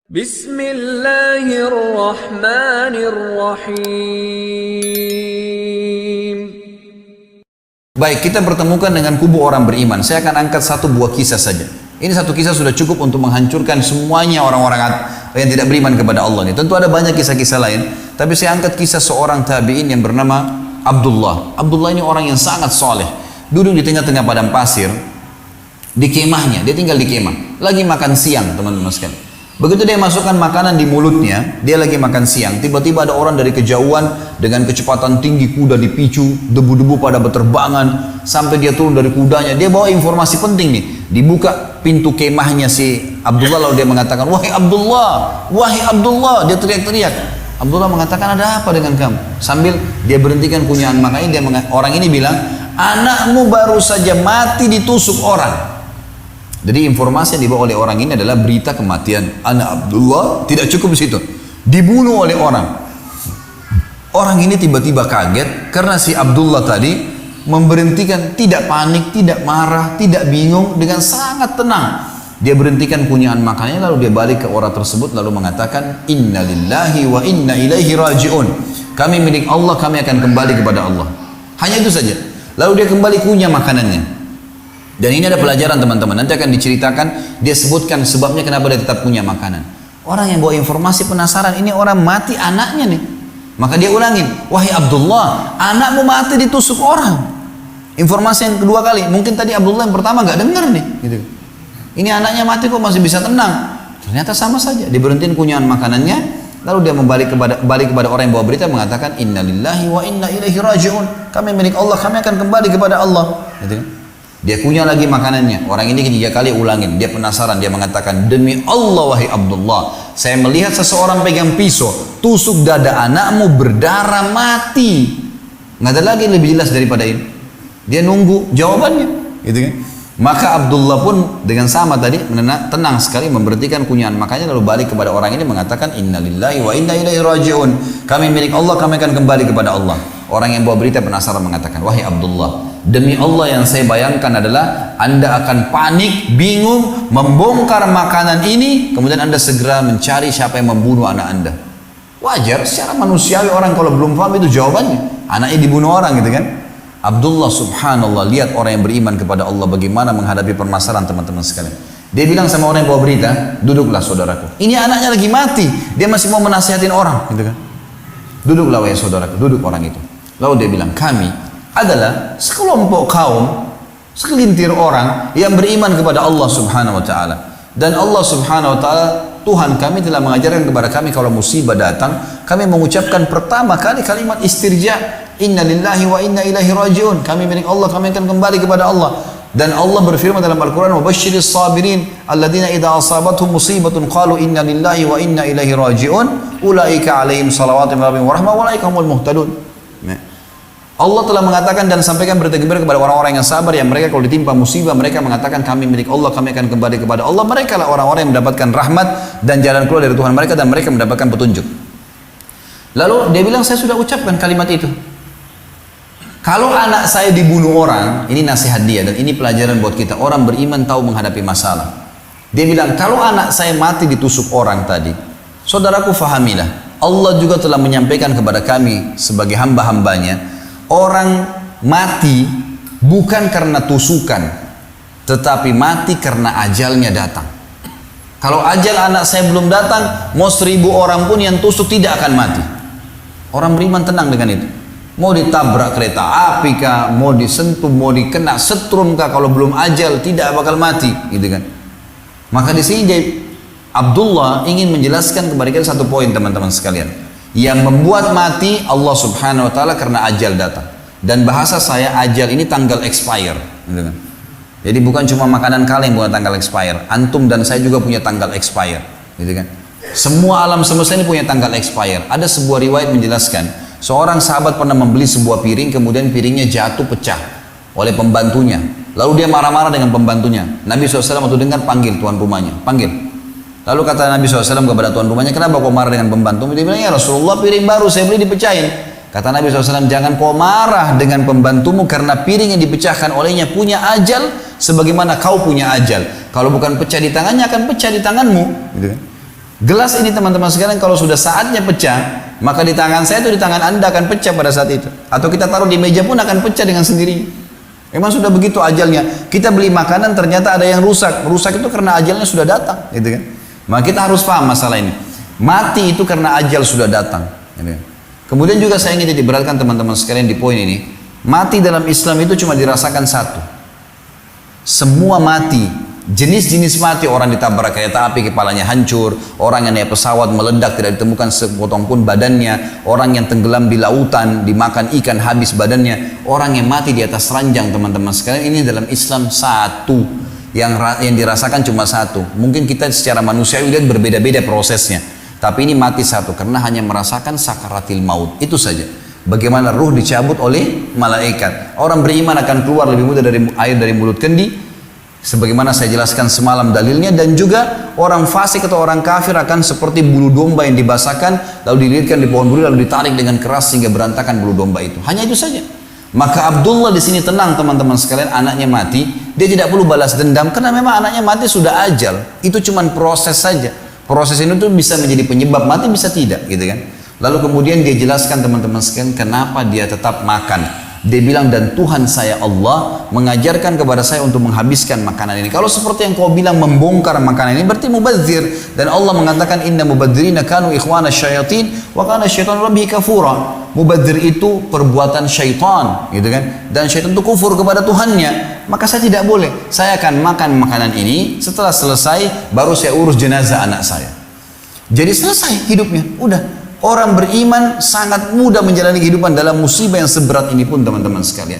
Bismillahirrahmanirrahim. Baik, kita pertemukan dengan kubu orang beriman. Saya akan angkat satu buah kisah saja. Ini satu kisah sudah cukup untuk menghancurkan semuanya orang-orang yang tidak beriman kepada Allah ini. Tentu ada banyak kisah-kisah lain, tapi saya angkat kisah seorang tabi'in yang bernama Abdullah. Abdullah ini orang yang sangat soleh. Duduk di tengah-tengah padang pasir, di kemahnya, dia tinggal di kemah. Lagi makan siang, teman-teman sekalian. Begitu dia masukkan makanan di mulutnya, dia lagi makan siang. Tiba-tiba ada orang dari kejauhan dengan kecepatan tinggi, kuda dipicu, debu-debu pada berterbangan sampai dia turun dari kudanya. Dia bawa informasi penting nih. Dibuka pintu kemahnya si Abdullah, lalu dia mengatakan, "Wahai Abdullah, wahai Abdullah!" Dia teriak-teriak. Abdullah mengatakan, "Ada apa dengan kamu?" Sambil dia berhentikan kunyahan makannya, orang ini bilang, "Anakmu baru saja mati ditusuk orang." Jadi informasi yang dibawa oleh orang ini adalah berita kematian anak Abdullah. Tidak cukup di situ, dibunuh oleh orang. Orang ini tiba-tiba kaget karena si Abdullah tadi memberhentikan, tidak panik, tidak marah, tidak bingung, dengan sangat tenang. Dia berhentikan kunyahan makannya, lalu dia balik ke orang tersebut lalu mengatakan, "Inna lillahi wa inna ilaihi raji'un." Kami milik Allah, kami akan kembali kepada Allah. Hanya itu saja. Lalu dia kembali kunyah makanannya. Dan ini ada pelajaran teman-teman, nanti akan diceritakan, dia sebutkan sebabnya kenapa dia tetap punya makanan. Orang yang bawa informasi penasaran, ini orang mati anaknya nih. Maka dia ulangin, "Wahai Abdullah, anakmu mati ditusuk orang." Informasi yang kedua kali, mungkin tadi Abdullah yang pertama nggak dengar nih. Gitu. Ini anaknya mati kok masih bisa tenang. Ternyata sama saja, diberhentiin kunyahan makanannya, lalu dia balik kepada orang yang bawa berita mengatakan, "Inna lillahi wa inna ilaihi raji'un." Kami milik Allah, kami akan kembali kepada Allah. Gitu. Dia kunyah lagi makanannya. Orang ini ketiga kali ulangin. Dia penasaran. Dia mengatakan, "Demi Allah wahai Abdullah, saya melihat seseorang pegang pisau, tusuk dada anakmu, berdarah, mati." Nggak ada lagi lebih jelas daripada ini. Dia nunggu jawabannya, gitu kan? Maka Abdullah pun dengan sama tadi tenang sekali memberhentikan kunyahan makannya, lalu balik kepada orang ini mengatakan, "Inna lillahi wa inna ilaihi raji'un." Kami milik Allah, kami akan kembali kepada Allah. Orang yang bawa berita penasaran mengatakan, "Wahai Abdullah, demi Allah yang saya bayangkan adalah Anda akan panik, bingung, membongkar makanan ini, kemudian Anda segera mencari siapa yang membunuh anak Anda." Wajar, secara manusiawi orang kalau belum paham itu jawabannya. Anaknya dibunuh orang gitu kan. Abdullah subhanallah, lihat orang yang beriman kepada Allah bagaimana menghadapi permasalahan teman-teman sekalian. Dia bilang sama orang yang bawa berita, "Duduklah saudaraku. Ini anaknya lagi mati. Dia masih mau menasihatin orang." Gitu kan. "Duduklah wahai saudaraku." Duduk orang itu. Lalu dia bilang, "Kami adalah sekelompok kaum, segelintir orang yang beriman kepada Allah subhanahu wa ta'ala. Dan Allah subhanahu wa ta'ala, Tuhan kami telah mengajarkan kepada kami kalau musibah datang, kami mengucapkan pertama kali kalimat istirja. Inna lillahi wa inna ilaihi raji'un. Kami milik Allah, kami akan kembali kepada Allah." Dan Allah berfirman dalam Al-Quran, "Wabashiris sabirin alladzina idza asabatuhum musibatun qalu inna lillahi wa inna ilaihi raji'un ulaika alaihim salawatu min rabbihim wa rahmah wa ulaika humul muhtadun." Allah telah mengatakan dan sampaikan berita gembira kepada orang-orang yang sabar, yang mereka kalau ditimpa musibah mereka mengatakan kami milik Allah, kami akan kembali kepada Allah. Mereka lah orang-orang yang mendapatkan rahmat dan jalan keluar dari Tuhan mereka, dan mereka mendapatkan petunjuk. Lalu dia bilang, "Saya sudah ucapkan kalimat itu. Kalau anak saya dibunuh orang," ini nasihat dia dan ini pelajaran buat kita, orang beriman tahu menghadapi masalah. Dia bilang, "Kalau anak saya mati ditusuk orang tadi, saudaraku fahamilah, Allah juga telah menyampaikan kepada kami sebagai hamba-hambanya, orang mati bukan karena tusukan, tetapi mati karena ajalnya datang. Kalau ajal anak saya belum datang, mau 1000 orang pun yang tusuk tidak akan mati." Orang beriman tenang dengan itu. Mau ditabrak kereta api kah, mau disentuh, mau dikena setrum kah, kalau belum ajal tidak bakal mati, gitu kan. Maka di sini Abdullah ingin menjelaskan kepada kita satu poin teman-teman sekalian. Yang membuat mati Allah subhanahu wa ta'ala karena ajal datang. Dan bahasa saya, ajal ini tanggal expire, gitu kan. Jadi bukan cuma makanan kalian yang punya tanggal expire, antum dan saya juga punya tanggal expire, gitu kan. Semua alam semesta ini punya tanggal expire. Ada sebuah riwayat menjelaskan, seorang sahabat pernah membeli sebuah piring, kemudian piringnya jatuh pecah oleh pembantunya. Lalu dia marah-marah dengan pembantunya. Nabi SAW waktu dengar panggil tuan rumahnya, panggil. Lalu kata Nabi SAW kepada tuan rumahnya, "Kenapa kau marah dengan pembantu?" Dia bilang, "Ya Rasulullah, piring baru saya beli dipecahin." Kata Nabi SAW, "Jangan kau marah dengan pembantumu karena piring yang dipecahkan olehnya punya ajal sebagaimana kau punya ajal. Kalau bukan pecah di tangannya akan pecah di tanganmu." Gitu kan? Gelas ini teman-teman sekalian kalau sudah saatnya pecah, maka di tangan saya itu di tangan Anda akan pecah pada saat itu. Atau kita taruh di meja pun akan pecah dengan sendirinya. Memang sudah begitu ajalnya. Kita beli makanan ternyata ada yang rusak. Rusak itu karena ajalnya sudah datang, gitu kan? Maka kita harus paham masalah ini. Mati itu karena ajal sudah datang, gitu kan? Kemudian juga saya ingin diberatkan teman-teman sekalian di poin ini. Mati dalam Islam itu cuma dirasakan satu. Semua mati, jenis-jenis mati, orang ditabrak kereta api kepalanya hancur, orang yang naik pesawat meledak tidak ditemukan sepotong pun badannya, orang yang tenggelam di lautan dimakan ikan habis badannya, orang yang mati di atas ranjang teman-teman sekalian, ini dalam Islam satu yang dirasakan cuma satu. Mungkin kita secara manusiawi lihat berbeda-beda prosesnya, tapi ini mati satu karena hanya merasakan sakaratil maut, itu saja. Bagaimana ruh dicabut oleh malaikat. Orang beriman akan keluar lebih mudah dari air dari mulut kendi, sebagaimana saya jelaskan semalam dalilnya. Dan juga orang fasik atau orang kafir akan seperti bulu domba yang dibasahkan lalu dililitkan di pohon duri lalu ditarik dengan keras sehingga berantakan bulu domba itu. Hanya itu saja. Maka Abdullah di sini tenang teman-teman sekalian, anaknya mati, dia tidak perlu balas dendam karena memang anaknya mati sudah ajal. Itu cuma proses saja. Proses ini tuh bisa menjadi penyebab mati, bisa tidak, gitu kan? Lalu kemudian dia jelaskan teman-teman sekalian kenapa dia tetap makan. Dia bilang, dan Tuhan saya Allah mengajarkan kepada saya untuk menghabiskan makanan ini. Kalau seperti yang kau bilang membongkar makanan ini berarti mubadzir. Dan Allah mengatakan inna mubadzirina kanu ikhwana syayatin wa kana syaitanu rabbihi kafura. Mubadzir itu perbuatan syaitan, gitu kan? Dan syaitan itu kufur kepada Tuhannya. Maka saya tidak boleh. Saya akan makan makanan ini, setelah selesai baru saya urus jenazah anak saya. Jadi selesai hidupnya, udah. Orang beriman sangat mudah menjalani kehidupan dalam musibah yang seberat ini pun teman-teman sekalian.